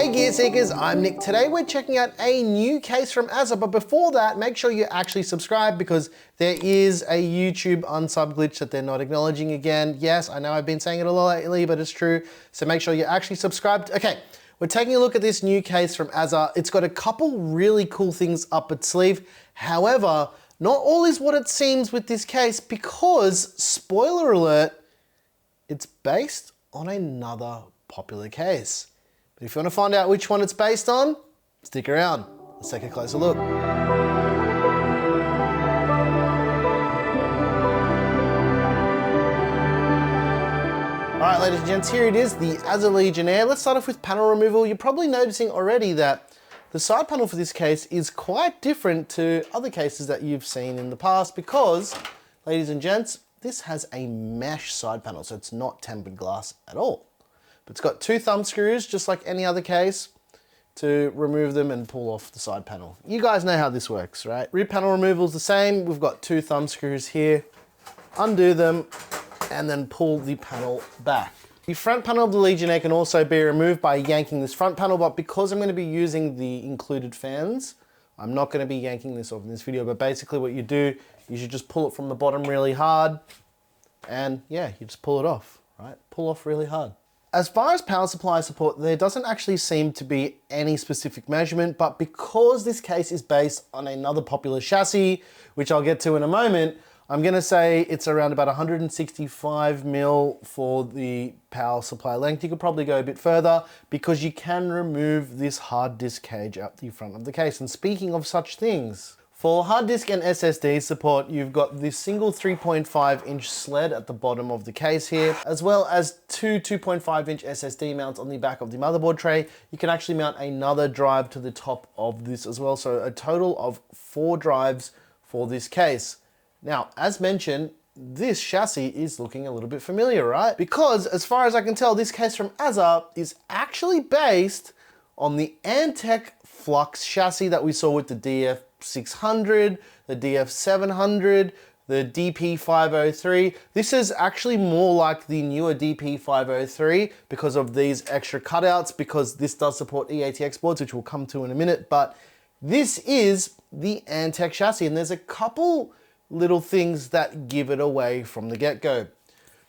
Hey Gear Seekers, I'm Nick. Today we're checking out a new case from Asus, but before that, make sure you actually subscribe because there is a YouTube unsub glitch that they're not acknowledging again. Yes, I know I've been saying it a lot lately, but it's true. So make sure you actually subscribe. Okay, we're taking a look at this new case from Asus. It's got a couple really cool things up its sleeve. However, not all is what it seems with this case because, spoiler alert, it's based on another popular case. But if you want to find out which one it's based on, stick around. Let's take a closer look. All right, ladies and gents, here it is, the Asus Legionnaire. Let's start off with panel removal. You're probably noticing already that the side panel for this case is quite different to other cases that you've seen in the past because, ladies and gents, this has a mesh side panel, so it's not tempered glass at all. But it's got two thumb screws, just like any other case, to remove them and pull off the side panel. You guys know how this works, right? Rear panel removal is the same. We've got two thumb screws here. Undo them and then pull the panel back. The front panel of the Legionnaire can also be removed by yanking this front panel, but because I'm going to be using the included fans, I'm not going to be yanking this off in this video. But basically what you do, you should just pull it from the bottom really hard and yeah, you just pull it off, right? Pull off really hard. As far as power supply support, there doesn't actually seem to be any specific measurement, but because this case is based on another popular chassis, which I'll get to in a moment, I'm gonna say it's around about 165 mil for the power supply length. You could probably go a bit further because you can remove this hard disk cage out the front of the case. And speaking of such things, for hard disk and SSD support, you've got this single 3.5 inch sled at the bottom of the case here, as well as two 2.5 inch SSD mounts on the back of the motherboard tray. You can actually mount another drive to the top of this as well. So a total of 4 drives for this case. Now, as mentioned, this chassis is looking a little bit familiar, right? Because as far as I can tell, this case from Asus is actually based on the Antec Flux chassis that we saw with the DF600, the DF700, the DP503. This is actually more like the newer DP503 because of these extra cutouts, because this does support eATX boards, which we'll come to in a minute, but this is the Antec chassis, and there's a couple little things that give it away from the get-go.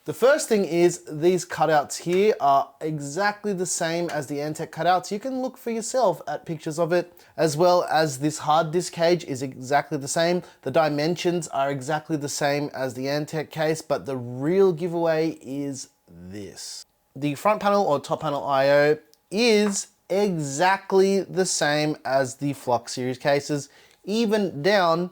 The first thing is these cutouts here are exactly the same as the Antec cutouts. You can look for yourself at pictures of it, as well as this hard disk cage is exactly the same. The dimensions are exactly the same as the Antec case, but the real giveaway is this. The front panel or top panel IO is exactly the same as the Flux series cases, even down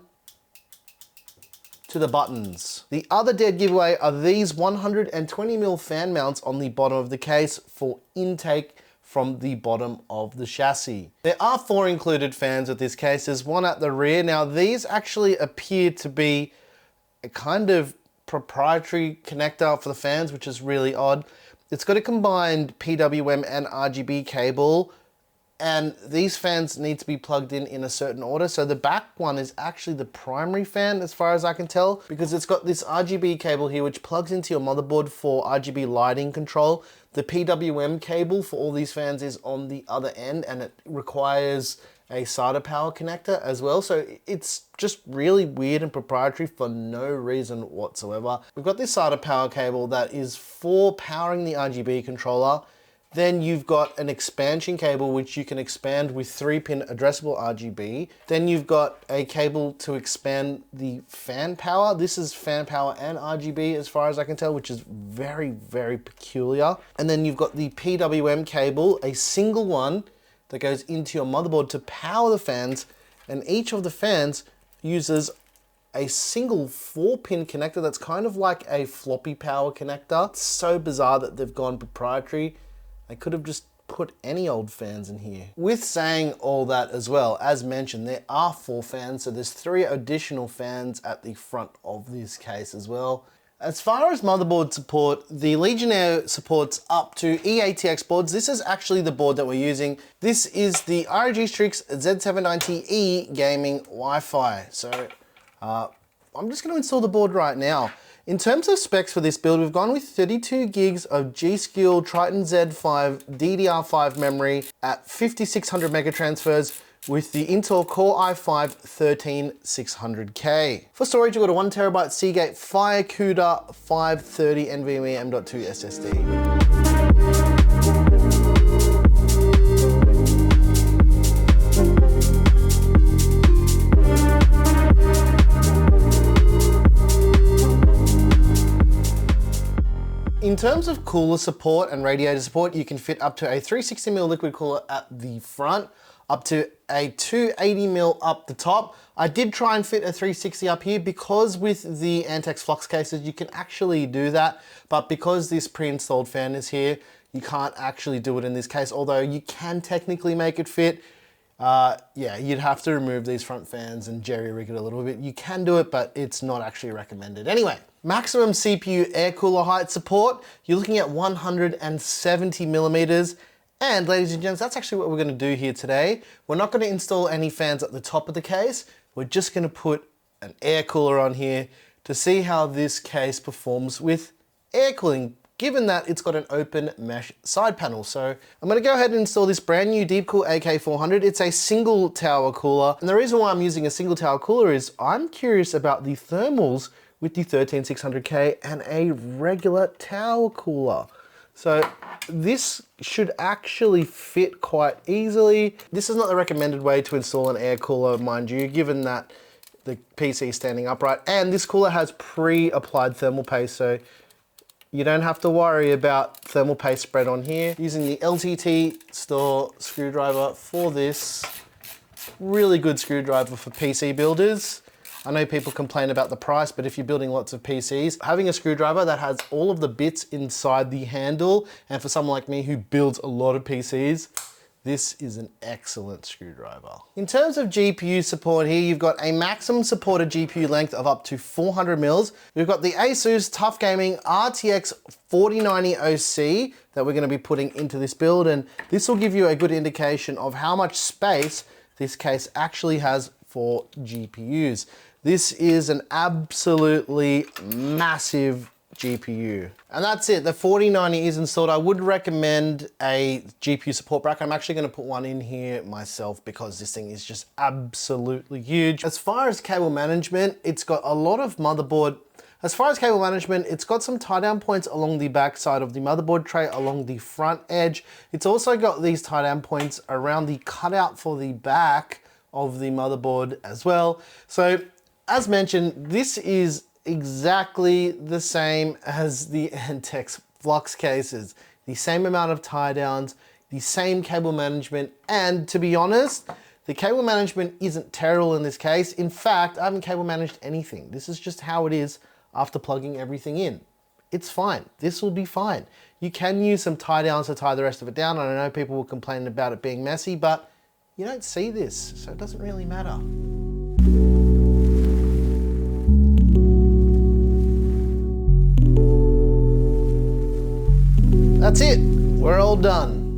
to the buttons. The other dead giveaway are these 120mm fan mounts on the bottom of the case for intake from the bottom of the chassis. There are 4 included fans with this case. There's one at the rear. Now these actually appear to be a kind of proprietary connector for the fans, which is really odd. It's got a combined PWM and RGB cable, and these fans need to be plugged in a certain order. So the back one is actually the primary fan as far as I can tell, because it's got this RGB cable here which plugs into your motherboard for RGB lighting control. The PWM cable for all these fans is on the other end, and it requires a SATA power connector as well. So it's just really weird and proprietary for no reason whatsoever. We've got this SATA power cable that is for powering the RGB controller. Then you've got an expansion cable which you can expand with 3-pin addressable RGB. Then you've got a cable to expand the fan power. This is fan power and RGB as far as I can tell, which is very, very peculiar. And then you've got the PWM cable, a single one that goes into your motherboard to power the fans. And each of the fans uses a single 4-pin connector that's kind of like a floppy power connector. It's so bizarre that they've gone proprietary. They could have just put any old fans in here. With saying all that as well, as mentioned, there are 4 fans, so there's 3 additional fans at the front of this case as well. As far as motherboard support, the Legionnaire supports up to eATX boards. This is actually the board that we're using. This is the ROG STRIX Z790E gaming Wi-Fi. So I'm just going to install the board right now. In terms of specs for this build, we've gone with 32 gigs of G.Skill Triton Z5 DDR5 memory at 5600 megatransfers with the Intel Core i5-13600K. For storage, we've got a 1 terabyte Seagate FireCuda 530 NVMe M.2 SSD. In terms of cooler support and radiator support, you can fit up to a 360mm liquid cooler at the front, up to a 280mm up the top. I did try and fit a 360 up here because with the Antex flux cases, you can actually do that. But because this pre-installed fan is here, you can't actually do it in this case, although you can technically make it fit. Yeah, you'd have to remove these front fans and jerry-rig it a little bit. You can do it, but it's not actually recommended. Anyway, maximum CPU air cooler height support, you're looking at 170 millimeters. And ladies and gents, that's actually what we're gonna do here today. We're not gonna install any fans at the top of the case. We're just gonna put an air cooler on here to see how this case performs with air cooling, given that it's got an open mesh side panel. So I'm gonna go ahead and install this brand new Deepcool AK400. It's a single tower cooler. And the reason why I'm using a single tower cooler is I'm curious about the thermals with the 13600K and a regular tower cooler. So this should actually fit quite easily. This is not the recommended way to install an air cooler, mind you, given that the PC is standing upright. And this cooler has pre-applied thermal paste, so you don't have to worry about thermal paste spread on here. Using the LTT store screwdriver for this. Really good screwdriver for PC builders. I know people complain about the price, but if you're building lots of PCs, having a screwdriver that has all of the bits inside the handle, and for someone like me who builds a lot of PCs, this is an excellent screwdriver. In terms of GPU support here, you've got a maximum supported GPU length of up to 400 mils. We've got the Asus Tough Gaming RTX 4090 OC that we're gonna be putting into this build, and this will give you a good indication of how much space this case actually has for GPUs. This is an absolutely massive GPU. And that's it, the 4090 is installed. I would recommend a GPU support bracket. I'm actually gonna put one in here myself because this thing is just absolutely huge. As far as cable management, it's got a lot of motherboard. As far as cable management, it's got some tie down points along the back side of the motherboard tray, along the front edge. It's also got these tie down points around the cutout for the back of the motherboard as well. So, as mentioned, this is exactly the same as the Antex flux cases. The same amount of tie downs, the same cable management, and to be honest, the cable management isn't terrible in this case. In fact, I haven't cable managed anything. This is just how it is after plugging everything in. It's fine. This will be fine. You can use some tie downs to tie the rest of it down. I know people will complain about it being messy, but you don't see this, so it doesn't really matter. That's it, we're all done.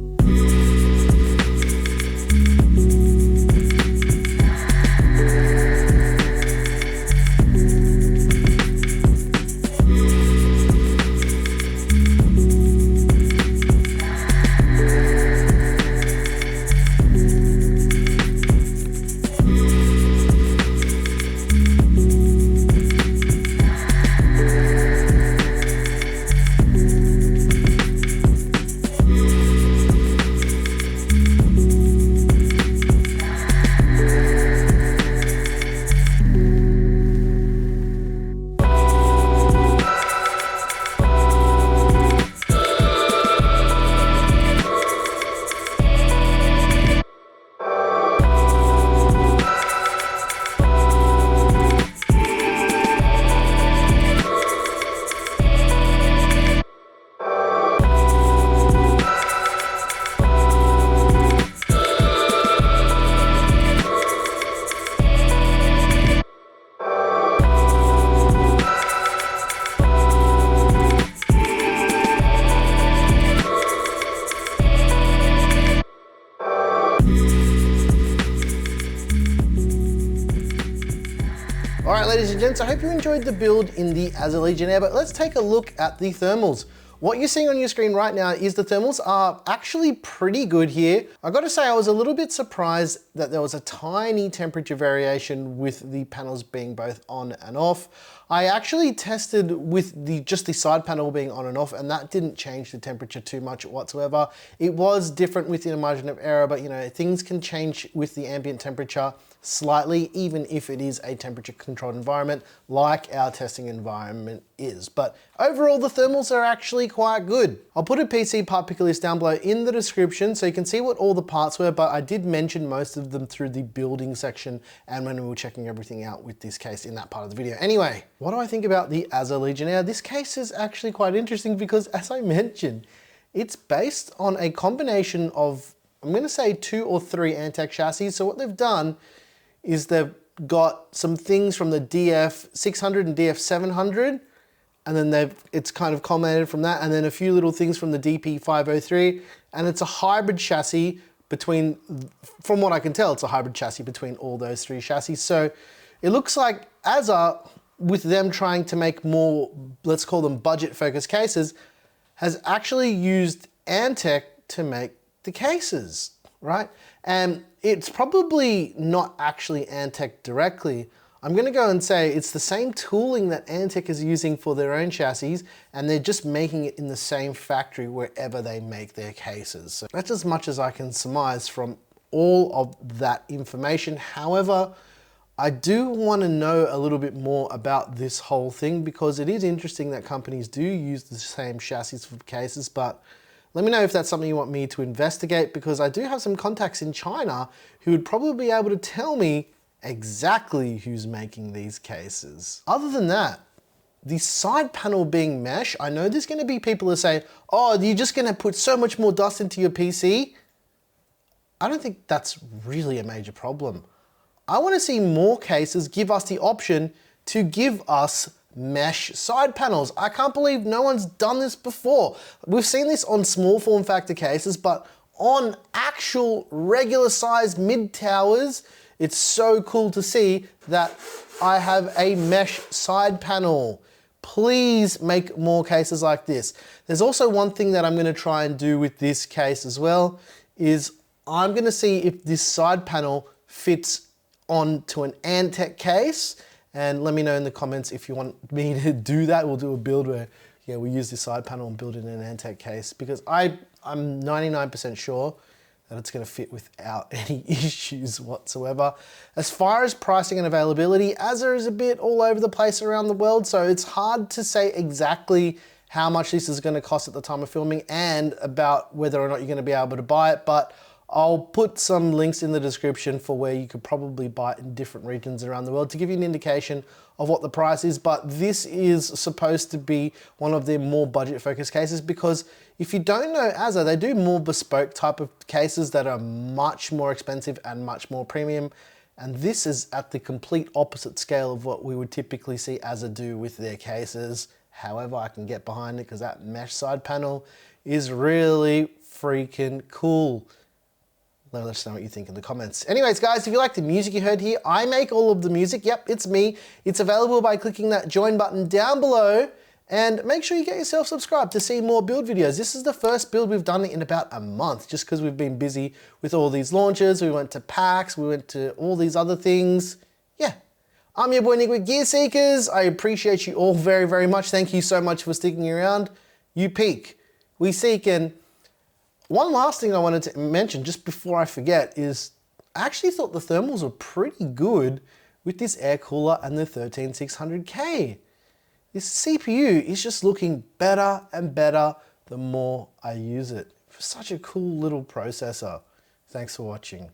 ladies and gents, I hope you enjoyed the build in the Asus Legionnaire, but let's take a look at the thermals. What you're seeing on your screen right now is the thermals are actually pretty good here. I gotta say, I was a little bit surprised that there was a tiny temperature variation with the panels being both on and off. I actually tested with just the side panel being on and off, and that didn't change the temperature too much whatsoever. It was different within a margin of error, but you know, things can change with the ambient temperature slightly, even if it is a temperature controlled environment like our testing environment is. But overall, the thermals are actually quite good. I'll put a PC part picker list down below in the description so you can see what all the parts were, but I did mention most of them through the building section and when we were checking everything out with this case in that part of the video. Anyway, what do I think about the Asus Legionnaire? This case is actually quite interesting because, as I mentioned, it's based on a combination of, I'm gonna say 2 or 3 Antec chassis. So what they've done is they've got some things from the DF600 and DF700, and then it's kind of culminated from that, and then a few little things from the DP503, and it's a hybrid chassis between, from what I can tell, it's a hybrid chassis between all those 3 chassis. So it looks like Asus, with them trying to make more, let's call them budget-focused cases, has actually used Antec to make the cases, right? And it's probably not actually Antec directly. I'm gonna go and say it's the same tooling that Antec is using for their own chassis, and they're just making it in the same factory wherever they make their cases. So that's as much as I can surmise from all of that information. However, I do wanna know a little bit more about this whole thing because it is interesting that companies do use the same chassis for cases, but let me know if that's something you want me to investigate, because I do have some contacts in China who would probably be able to tell me exactly who's making these cases. Other than that, the side panel being mesh, I know there's gonna be people who say, oh, you're just gonna put so much more dust into your PC. I don't think that's really a major problem. I wanna see more cases give us the option to give us mesh side panels. I can't believe no one's done this before. We've seen this on small form factor cases, but on actual regular sized mid towers, it's so cool to see that I have a mesh side panel. Please make more cases like this. There's also one thing that I'm gonna try and do with this case as well, is I'm gonna see if this side panel fits onto an Antec case. And let me know in the comments if you want me to do that. We'll do a build where, yeah, we use this side panel and build it in an Antec case, because I'm 99% sure that it's gonna fit without any issues whatsoever. As far as pricing and availability, Asus is a bit all over the place around the world, so it's hard to say exactly how much this is gonna cost at the time of filming and about whether or not you're gonna be able to buy it, but I'll put some links in the description for where you could probably buy it in different regions around the world to give you an indication of what the price is. But this is supposed to be one of their more budget focused cases, because if you don't know Asus, they do more bespoke type of cases that are much more expensive and much more premium. And this is at the complete opposite scale of what we would typically see Asus do with their cases. However, I can get behind it because that mesh side panel is really freaking cool. Let us know what you think in the comments. Anyways, guys, if you like the music you heard here, I make all of the music. Yep, it's me. It's available by clicking that join button down below. And make sure you get yourself subscribed to see more build videos. This is the first build we've done in about a month, just because we've been busy with all these launches. We went to PAX, we went to all these other things. Yeah. I'm your boy Nick with Gear Seekers. I appreciate you all very, very much. Thank you so much for sticking around. You peak, we seek. And one last thing I wanted to mention just before I forget is I actually thought the thermals were pretty good with this air cooler and the 13600K. This CPU is just looking better and better the more I use it. Such a cool little processor. Thanks for watching.